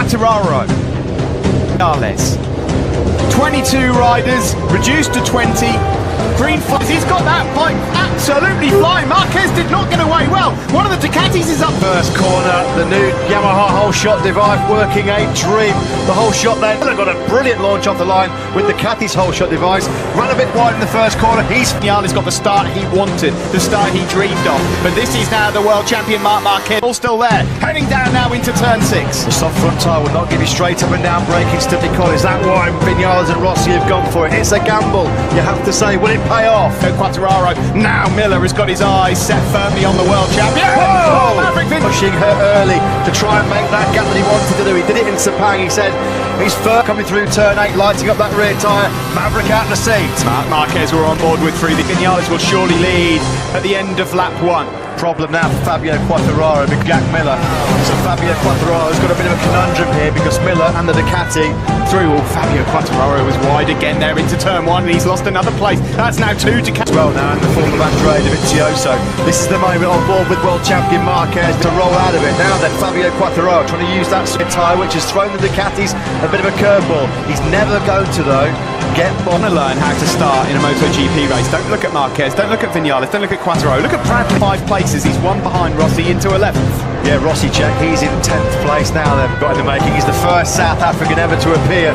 Terraro, Marquez, 22 riders, reduced to 20. Green flags, he's got that bike absolutely flying. Marquez did not get away well. One of the Ducatis is up. First corner, the new Yamaha whole shot device working a dream. The whole shot then got a brilliant launch off the line with the Ducati's whole shot device. Ran a bit wide in the first corner. Vinales got the start he wanted, the start he dreamed of. But this is now the world champion Marquez, all still there, heading down now into turn 6. The soft front tyre will not give you straight up and down braking stability. Is that why Vinales and Rossi have gone for it? It's a gamble, you have to say. Will it pay off? Quartararo, now Miller has got his eyes set firmly on the world champion. Oh, pushing her early to try and make that gap that he wanted to do. He did it in Sepang. He said he's first coming through turn 8, lighting up that rear tyre. Maverick out the seat. Marquez we're on board with 3. The Vinales will surely lead at the end of lap 1. Problem now for Fabio Quartararo, big Jack Miller. So Fabio Quartararo's got a bit of a conundrum here because Miller and the Ducati through. Fabio Quartararo was wide again there into turn 1 and he's lost another place. That's now 2 Ducati. Well now in the form of Andrea Dovizioso. This is the moment on board with world champion Marquez to roll out of it. Now then Fabio Quartararo trying to use that tyre which has thrown the Ducatis a bit of a curveball. He's never going to though get on. To learn how to start in a MotoGP race. Don't look at Marquez, don't look at Vinales, don't look at Quartararo. Look at Bradley, 5 places. He's 1 behind Rossi into 11th. Yeah, Rossi check. He's in 10th place now. They've got in the making. He's the first South African ever to appear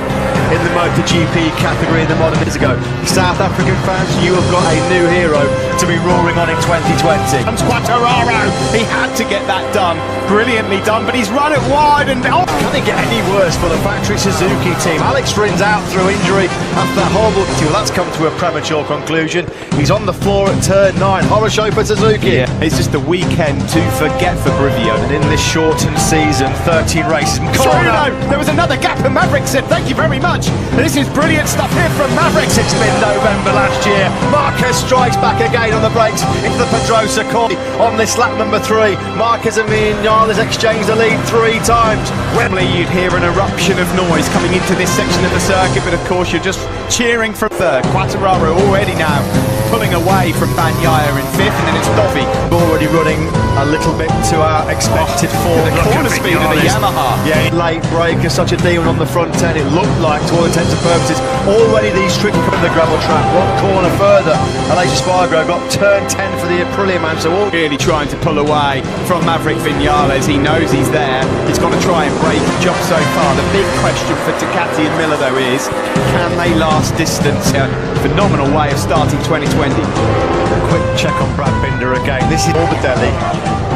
in the MotoGP category in the modern years ago. South African fans, you have got a new hero to be roaring on in 2020. Comes Quartararo. He had to get that done. Brilliantly done, but he's run it wide and can it get any worse for the factory Suzuki team? Alex Rin's out through injury after that horrible. Well, that's come to a premature conclusion. He's on the floor at turn 9. Horror show for Suzuki. Yeah, it's just a weekend to forget for Brivio. And in this shortened season, 13 races. There was another gap and Maverick said thank you very much. This is brilliant stuff here from Maverick. It's been November last year. Marquez strikes back again on the brakes into the Pedrosa corner on this lap number 3. Marquez and Vinales exchange the lead 3 times. Wembley, you'd hear an eruption of noise coming into this section of the circuit, but of course you're just cheering for 3rd. Quartararo already now pulling away from Bagnaia in 5th, and then it's Dovi. Already running a little bit to our expected form. The corner speed of the Yamaha. Yeah, late breaker, such a demon on the front end. It looked like, to all intents and purposes, already these tricky from the gravel track. 1 corner further, Aleix Spargo got turn 10 for the Aprilia man. So all really trying to pull away from Maverick Vinales. He knows he's there. He's got to try and break the job so far. The big question for Ducati and Miller though is, can they last distance? A phenomenal way of starting 2020. A quick check on Brad Binder again. This is Morbidelli,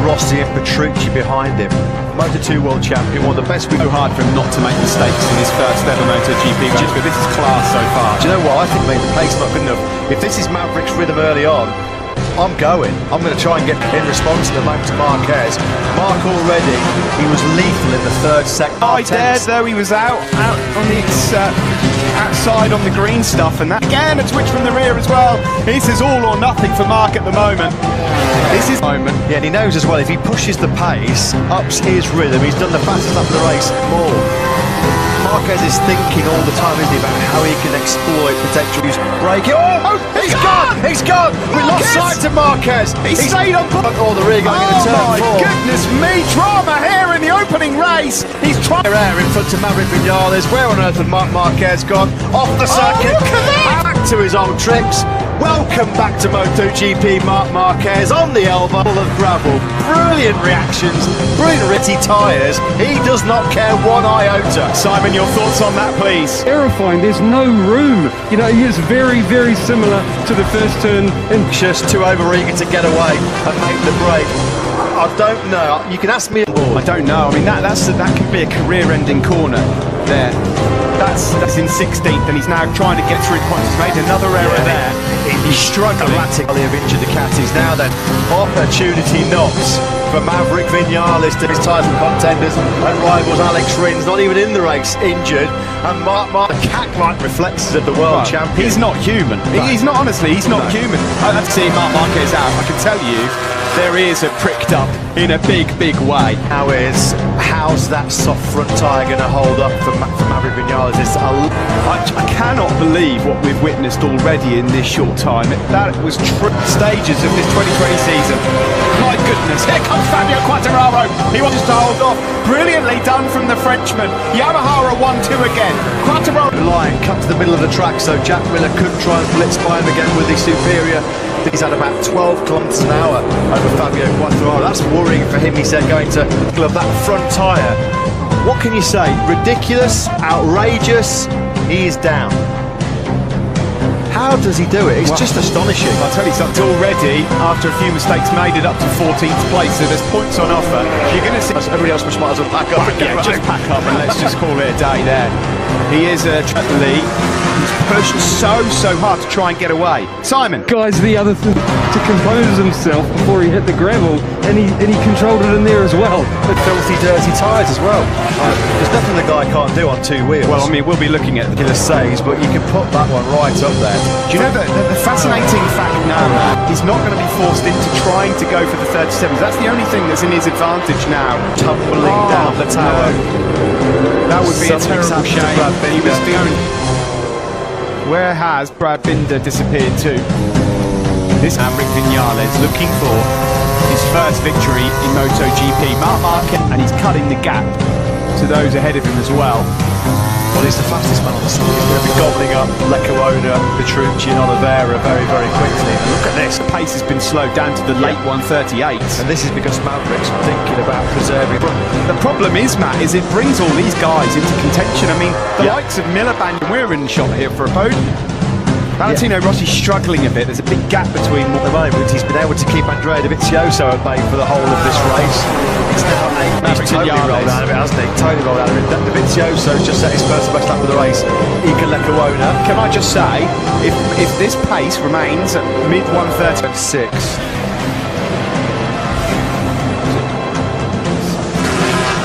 Rossi and Petrucci behind him. Moto2 world champion, one of the best. So hard for him not to make mistakes in his first ever MotoGP race, but this is class so far. Do you know what? I think maybe the pace not good enough. If this is Maverick's rhythm early on, I'm going. I'm going to try and get in response to the moment to Marquez. Mark already, he was lethal in the 3rd sector. Right there, though, he was out on the outside on the green stuff, and that again a twitch from the rear as well. This is all or nothing for Mark at the moment. This is moment. Yeah, and he knows as well if he pushes the pace, ups his rhythm. He's done the fastest lap of the race more. Marquez is thinking all the time, isn't he, about how he can exploit potential use braking. Oh, he's gone! He's gone! We lost sight of Marquez. He's stayed on board. Oh, the rear going into turn 4. Oh my goodness me! Drama here in the opening race. He's trying air in front of Maverick Vinales. Where on earth has Marquez gone? Off the circuit. Look at that! Back to his old tricks. Welcome back to MotoGP, Marquez on the elbow of gravel. Brilliant reactions, brilliant ritty tyres. He does not care 1 iota. Simon, your thoughts on that, please? Terrifying. There's no room. You know, he is very, very similar to the first turn. Just too overeager to get away and make the break. I don't know. You can ask me. I don't know. I mean, that could be a career-ending corner there. That's in 16th, and he's now trying to get through points. He's made another error there. He's struggling. Dramatically of injured Ducatis. Now then, opportunity knocks for Maverick Vinales to his title contenders and rivals Alex Rins, not even in the race, injured. And Mark the cat-like reflexes of the world champion. He's not human. No. He's not, honestly, he's not human. I've seen Mark Marquez out. I can tell you, their ears are pricked up in a big, big way. How how's that soft front tyre going to hold up for Maverick Vinales? I cannot believe what we've witnessed already in this short time. That was stages of this 2020 season. My goodness, here comes Fabio Quartararo. He wants to hold off. Brilliantly done from the Frenchman. Yamaha are 1-2 again. Quartararo. The line cut to the middle of the track, so Jack Miller could try and blitz by him again with the Superior. He's had about 12 kilometres an hour over Fabio Quartararo. That's worrying for him, he said, going to glove that front tyre. What can you say? Ridiculous, outrageous, he is down. How does he do it? It's just astonishing. I'll tell you something, already, after a few mistakes, made it up to 14th place, so there's points on offer. You're going to see... Everybody else might as well pack up. Yeah, just pack up and let's just call it a day there. He is a lead. He's pushed so hard to try and get away. Simon. Guys, the other thing, to compose himself before he hit the gravel, and he controlled it in there as well. With filthy, dirty tyres as well. There's nothing the guy can't do on two wheels. Well, I mean, we'll be looking at the saves, but you can put that one right up there. Do you know the fascinating fact now, he's not going to be forced into trying to go for the 37s. That's the only thing that's in his advantage now. Tumbling down the tower. That would be a terrible shame. He was the only... Where has Brad Binder disappeared to? This Maverick Vinales looking for his first victory in MotoGP. Marc Marquez, and he's cutting the gap to those ahead of him as well. Well, he's the fastest man on the side. He's going to be gobbling up Leccaona, Petrucci and Oliveira very, very quickly. And look at this. The pace has been slowed down to the late 138s. And this is because Maverick's thinking about preserving... The problem is, Matt, is it brings all these guys into contention. I mean, the likes of Miller, we're in shot here for a podium. Valentino Rossi's struggling a bit. There's a big gap between... At the moment, he's been able to keep Andrea Dovizioso at bay for the whole of this race. It's now 8. He's totally rolled out of it, hasn't he? Totally rolled out of it. Dovizioso just set his first best lap of the race. Ika Leccaona. Can I just say, if this pace remains at mid-136...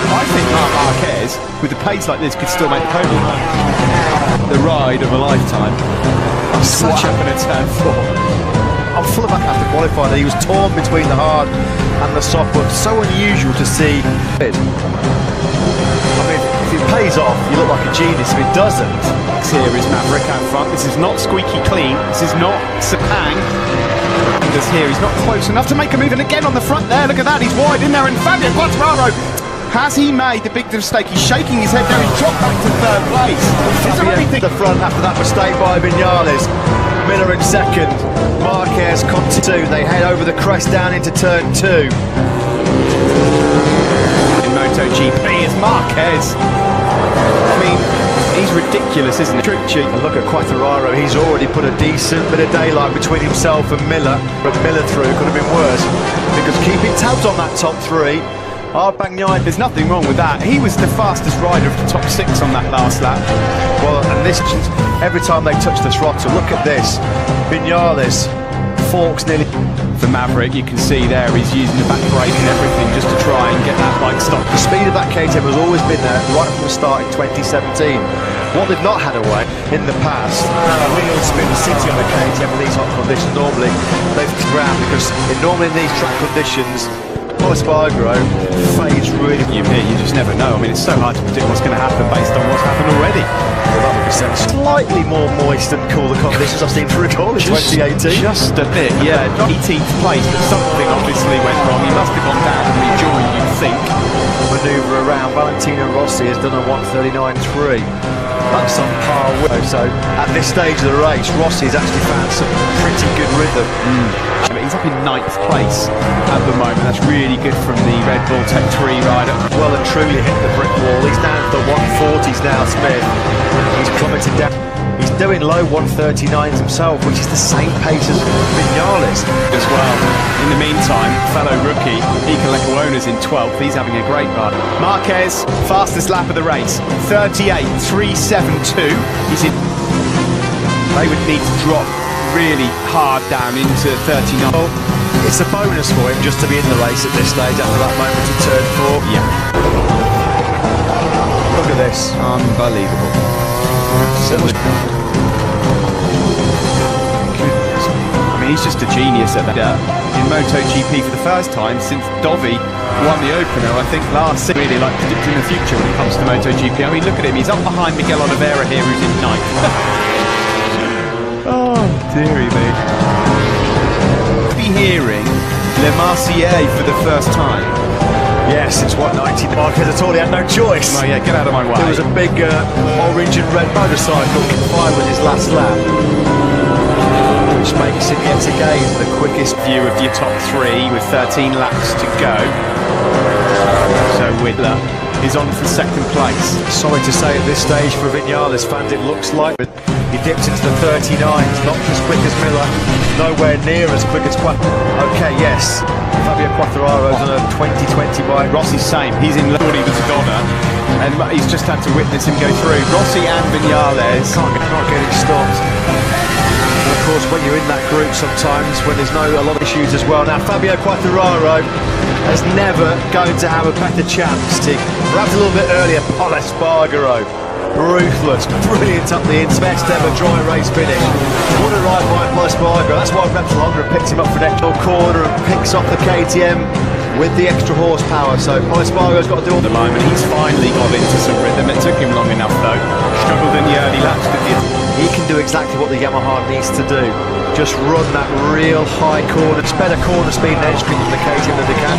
I think Marc Marquez, with a pace like this, could still make the podium. The ride of a lifetime. What happened in turn 4? I'm full of back after qualifying. He was torn between the hard and the soft, but so unusual to see. I mean, if it pays off, you look like a genius. If it doesn't... Here is Maverick out front. This is not squeaky clean. This is not Sepang. Anders here, he's not close enough to make a move. And again on the front there, look at that. He's wide in there. And Fabio Quartararo, has he made the big mistake? He's shaking his head down. He's dropped back to third place. Is there anything... The front after that mistake by Vinales. Miller in second. Marquez comes to 2. They head over the crest down into turn 2. In MotoGP is Marquez. I mean, he's ridiculous, isn't he? And look at Quartararo. He's already put a decent bit of daylight between himself and Miller. But Miller through could have been worse. Because keeping tabs on that top 3. There's nothing wrong with that. He was the fastest rider of the top 6 on that last lap. Well, and this, every time they touch the throttle, look at this. Vinales forks nearly. For Maverick, you can see there he's using the back brake and everything just to try and get that bike stopped. The speed of that KTM has always been there right from the start in 2017. What they've not had away in the past, wheel spin city on the KTM in these hot conditions. Normally they've ground because normally in these track conditions, Spargo fades really. You just never know. I mean, it's so hard to predict what's going to happen based on what's happened already. Well, that would be slightly more moist and cooler conditions I've seen for recall in 2018. Just a bit, yeah. 18th place, but something obviously went wrong. He must have gone down and rejoined, you'd think. Manoeuvre around. Valentino Rossi has done a 1:39.3. That's on par with. So at this stage of the race, Rossi's actually found some pretty good rhythm. He's up in 9th place at the moment. That's really good from the Red Bull Tech 3 rider. Well and truly hit the brick wall. He's down to the 140s now, Smith. He's plummeted down. He's doing low 139s himself, which is the same pace as Vinales as well. In the meantime, fellow rookie Ika Leccaona's in 12th. He's having a great ride. Marquez, fastest lap of the race, 38.372. He's in. They would need to drop really hard down into 39. It's a bonus for him just to be in the race at this stage after that moment in turn 4. Yeah. Look at this. Unbelievable. Absolutely. I mean, he's just a genius at that. In MotoGP for the first time since Dovi won the opener, I think, last season. Really like predicting the future when it comes to MotoGP. I mean, look at him, he's up behind Miguel Oliveira here, who's in ninth. Oh, dearie me. Be hearing Le Marseillaise for the first time. Yes, it's what, 90. Marquez at all, he had no choice. Oh yeah, get out of my way. There was a big orange and red motorcycle confined with his last lap, which makes it yet again the quickest view of your top three with 13 laps to go. So Whitler is on for second place. Sorry to say at this stage for Vinales fans it looks like, but he dips into the 39s, not as quick as Miller, nowhere near as quick as Okay, yes, Fabio Quartararo's on a 2020 bike. Rossi's same, he's in thought he was a goner, and he's just had to witness him go through. Rossi and Vinales Can't get it stopped. And of course, when you're in that group sometimes, when there's a lot of issues as well. Now, Fabio Quartararo is never going to have a better chance. Perhaps a little bit earlier, Pol Espargaro. Ruthless, brilliant up the ins, best ever dry race finish. What a ride by Pol Espargaro. That's why Repsol Honda picked him up for next corner and picks off the KTM with the extra horsepower. So Pol Espargaro's got to do all the moment. He's finally got into some rhythm. It took him long enough though. Struggled in the early laps, but he can do exactly what the Yamaha needs to do. Just run that real high corner. It's better corner speed and edge grip than the KTM than the can.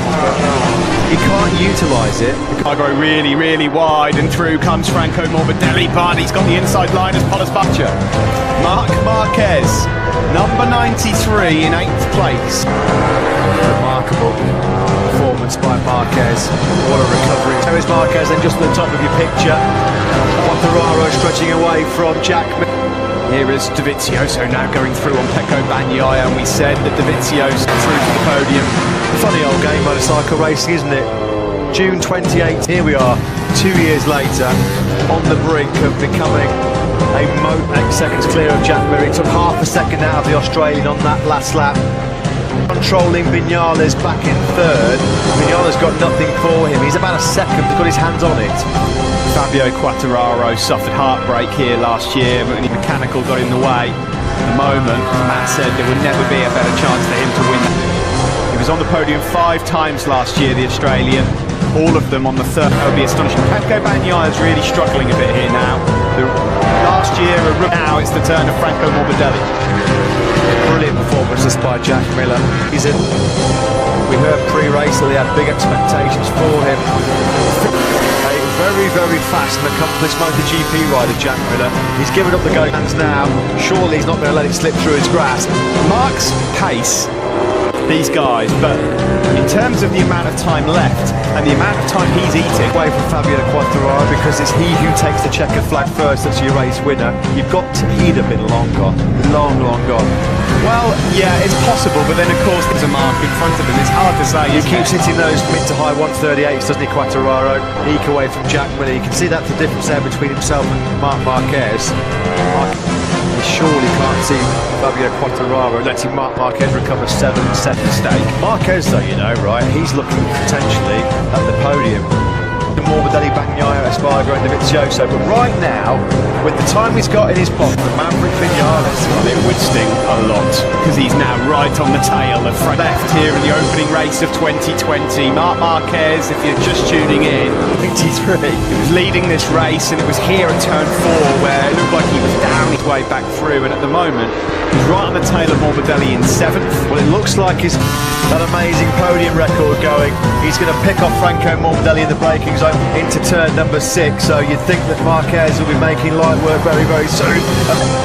He can't utilise it. I go really, really wide, and through comes Franco Morbidelli, but he's got the inside line as Pol Espargaro. Marc Marquez, number 93 in 8th place. Remarkable performance by Marquez. What a recovery. So is Marquez then just at the top of your picture. Quartararo stretching away from Jack. Here is Dovizioso now going through on Pecco Bagnaia, and we said that Dovizioso through to the podium. Funny old game, motorcycle racing, isn't it? June 28, here we are, 2 years later, on the brink of becoming 8 seconds clear of Jack Miller. He took half a second out of the Australian on that last lap. Controlling Vinales back in third. Vinales got nothing for him. He's about a second, he's got his hands on it. Fabio Quartararo suffered heartbreak here last year, but the mechanical got in the way. At the moment, Matt said there would never be a better chance for him to win. He was on the podium 5 times last year, the Australian. All of them on the third. That would be astonishing. Pecco Bagnaia is really struggling a bit here now. Last year, now it's the turn of Franco Morbidelli. Brilliant performances by Jack Miller. We heard pre-race that they had big expectations for him. Very, very fast and accomplished MotoGP rider, Jack Miller. He's given up the go hands now. Surely he's not going to let it slip through his grasp. Mark's pace, these guys, but in terms of the amount of time left and the amount of time he's eating. Away from Fabio Quartararo, because it's he who takes the checkered flag first that's your race winner. He'd have been long gone. Long gone. Well, yeah, it's possible, but then of course there's a mark in front of him. It's hard to say. He keeps hitting those mid to high 138s, doesn't he, Quartararo? Eke away from Jack Miller. You can see that's the difference there between himself and Marc Marquez. He surely can't see Fabio Quartararo letting Marc Marquez recover 7 mistake. Marquez, though, you know, right, he's looking potentially at the podium. Morbidelli, Bagnaia, Espargaro and Dovizioso, but right now, with the time he's got in his pocket, the Maverick Vinales, well, it would sting a lot, because he's now right on the tail of Frank. Left here in the opening race of 2020. Marc Marquez, if you're just tuning in, 83. He was leading this race, and it was here at turn 4 where it looked like he was down his way back through, and at the moment, he's right on the tail of Morbidelli in 7th. Well, it looks like he's that amazing podium record going. He's going to pick off Franco Morbidelli in the braking zone into turn number 6, so you'd think that Marquez will be making light work very, very soon.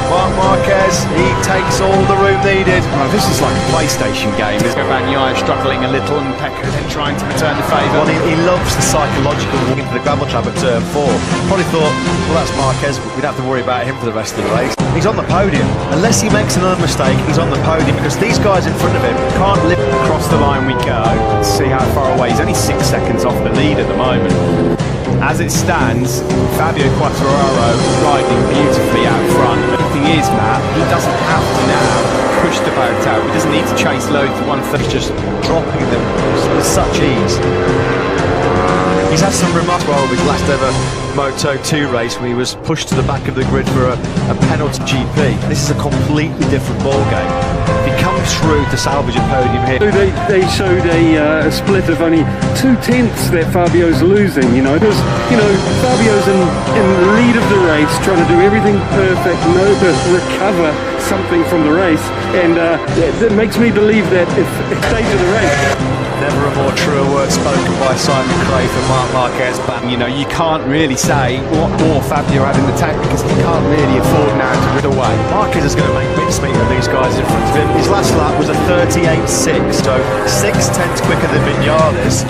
Marc Marquez, he takes all the room needed. Well, this is like a PlayStation game. Bagnaia struggling a little and Pecco then trying to return the favour. Well, he loves the psychological walk into the gravel trap at turn 4. Probably thought, well, that's Marquez, we'd have to worry about him for the rest of the race. He's on the podium. Unless he makes another mistake, he's on the podium, because these guys in front of him can't live. Across the line we go. Let's see how far away. He's only 6 seconds off the lead at the moment. As it stands, Fabio Quartararo riding beautifully out front. But the thing is, Matt, he doesn't have to now push the boat out. He doesn't need to chase loads to 130. He's just dropping them with such ease. He's had some remarks of his last ever Moto2 race when he was pushed to the back of the grid for a penalty GP. This is a completely different ball game. If he comes through to salvage a podium here. So they showed a split of only 2/10 that Fabio's losing, you know, because, you know, Fabio's in the lead of the race, trying to do everything perfect, to recover something from the race, and that makes me believe that if stage of the race. Never a more truer word spoken by Simon Craig for Marc Marquez. But You know, you can't really say what more Fabio had in the tank because he can't really afford now to rid away. Marquez is going to make mincemeat of these guys in front of him. His last lap was a 38.6, so 6/10 quicker than Vinales.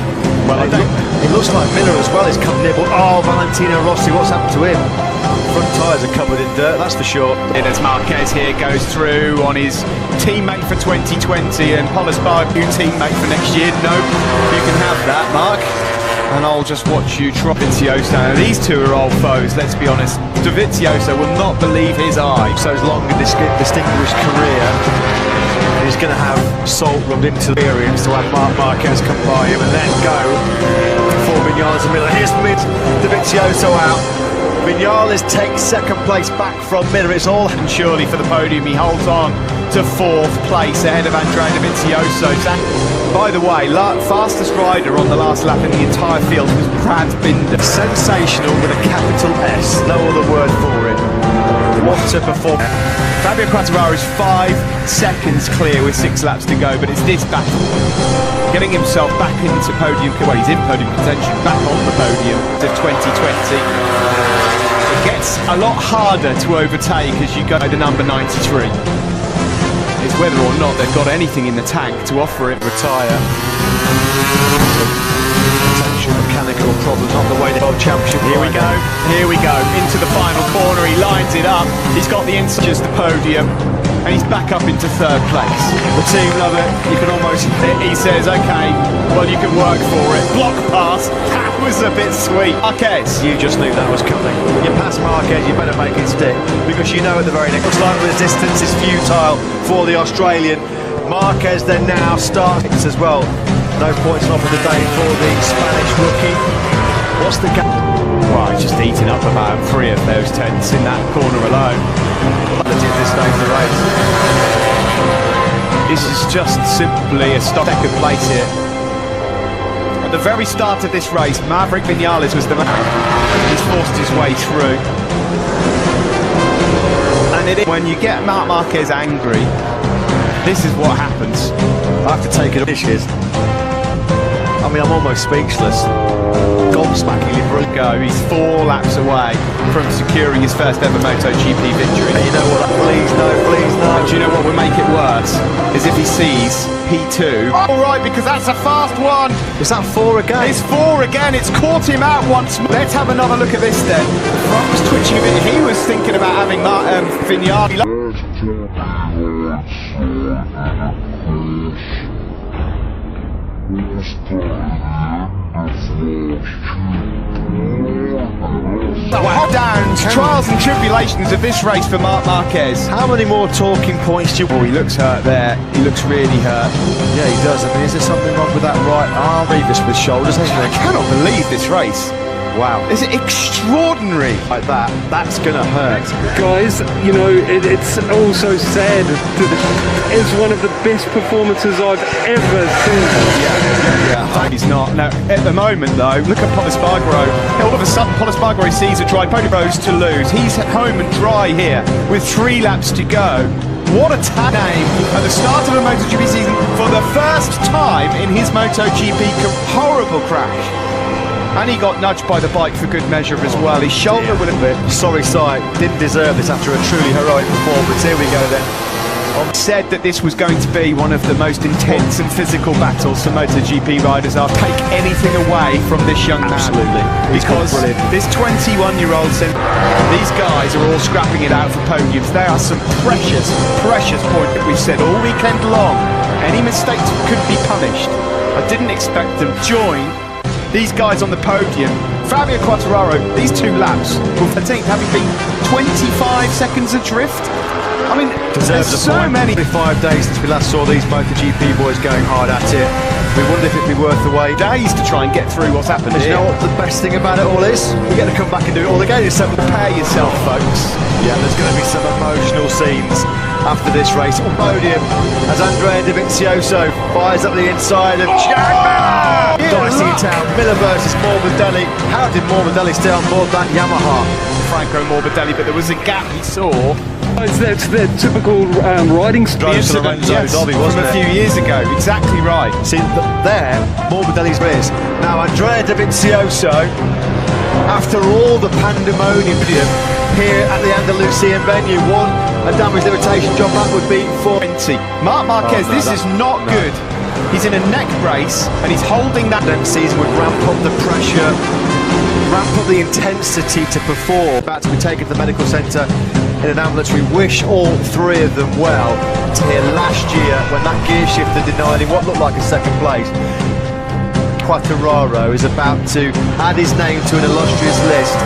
Well, it looks like Miller as well is come nibbled. Oh, Valentino Rossi, what's happened to him? Front tyres are covered in dirt, that's for sure. And as Marquez here goes through on his teammate for 2020 and Polisbar, new teammate for next year. Nope, you can have that, Mark. And I'll just watch you drop Dovizioso. Now, these two are old foes, let's be honest. Dovizioso will not believe his eyes. So his long and distinguished career, he's going to have salt rubbed into the experience to have Marc Marquez come by him and then go for Vinales and Miller. Here's Dovizioso out. Vinales takes second place back from Miller. It's all And surely for the podium, he holds on to fourth place ahead of Andrea Dovizioso. By the way, fastest rider on the last lap in the entire field was Brad Binder. sensational with a capital S. No other word for it. What a performance. Fabio Quartararo is 5 seconds clear with 6 laps to go, but it's this battle. Getting himself back into podium, well, he's in podium contention, back on the podium of 2020. It gets a lot harder to overtake as you go to number 93. It's whether or not they've got anything in the tank to offer it. Retire. Potential mechanical problem, not the way the World Championship. Here we go, into the final corner, he lines it up, he's got the inside, just the podium, and he's back up into third place. The team love it, you can almost, he says, okay, well you can work for it. Block pass, that was a bit sweet. Marquez. You just knew that was coming. You pass Marquez, you better make it stick, because you know at the very next, looks like resistance is futile for the Australian. Marquez then now starts as well. No points off of the day for the Spanish rookie. What's the gap? Well, he's just eating up about 3 of those tenths in that corner alone. At this stage of the race. This is just simply a second place here. At the very start of this race, Maverick Vinales was the man. He's forced his way through. And when you get Marc Marquez angry, this is what happens. I have to take it. I mean, I'm almost speechless. Gobsmackingly brilliant. He's 4 laps away from securing his first ever MotoGP victory. And you know what? Please no, please no. Do you know what would make it worse? Is if he sees P2. All right, because that's a fast one. Is that 4 again? It's 4 again. It's caught him out once more. Let's have another look at this then. The front was twitching a bit. He was thinking about having Vignali. Downs, trials and tribulations of this race for Marc Marquez. How many more talking points do you... Oh, he looks hurt there. He looks really hurt. Yeah, he does. I mean, is there something wrong with that right arm? Revis with shoulders, hasn't I he? cannot believe this race. Wow. Is it extraordinary? Like that, that's gonna hurt. Guys, you know, it's also sad that it's one of the best performances I've ever seen. Yeah. He's not. No, at the moment though, look at Polispargaro. All of a sudden, Polispargaro sees a dry podium goes to lose. He's at home and dry here with 3 laps to go. What a name at the start of a MotoGP season for the first time in his MotoGP horrible crash. And he got nudged by the bike for good measure as well. His shoulder would have been... Sorry sight, didn't deserve this after a truly heroic performance. Here we go then. Said that this was going to be one of the most intense and physical battles for MotoGP riders. I'll take anything away from this young man. Absolutely. Because this 21-year-old said these guys are all scrapping it out for podiums. There are some precious points that we've said all weekend long. Any mistakes could be punished. I didn't expect them to join these guys on the podium. Fabio Quartararo, these 2 laps were 13th, having been 25 seconds adrift. I mean, there's so many. 5 days since we last saw these MotoGP boys going hard at it. We wonder if it'd be worth the wait. Days to try and get through what's happened You here. know what the best thing about it all is? We get to come back and do it all again. So Prepare yourself, folks. yeah, there's going to be some emotional scenes after this race. On podium, as Andrea Dovizioso fires up the inside of Jack Miller. Dicey town, Miller versus Morbidelli. How did Morbidelli stay on board that Yamaha? Franco Morbidelli, but there was a gap he saw. That's their typical riding style. Drove to Lorenzo's Dobby, from wasn't a it? few years ago. Exactly right. See, there, Morbidelli's race. Now, Andrea Dovizioso, after all the pandemonium here at the Andalusian venue, won a damage limitation job. That would be for 20. Marc Marquez, Oh, no, this is not good. He's in a neck brace and he's holding that. next season would ramp up the pressure, ramp up the intensity to perform. About to be taken to the medical centre in an ambulance. We wish all three of them well. To hear last year when that gear shifter denied him what looked like a second place. Quartararo is about to add his name to an illustrious list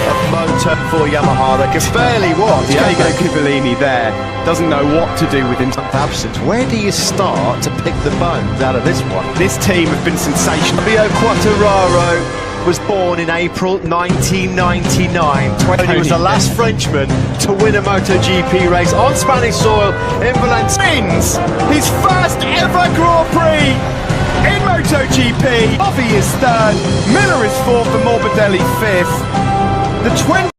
of Moto for Yamaha. They can barely watch. Diego Civillini there doesn't know what to do with him. Absence. Where do you start to pick the bones out of this one? This team have been sensational. Fabio Quartararo was born in April 1999. He was the last Frenchman to win a MotoGP race on Spanish soil in Valencia. Wins his first ever Grand Prix in MotoGP. Bobby is third, Miller is fourth and Morbidelli fifth. The 20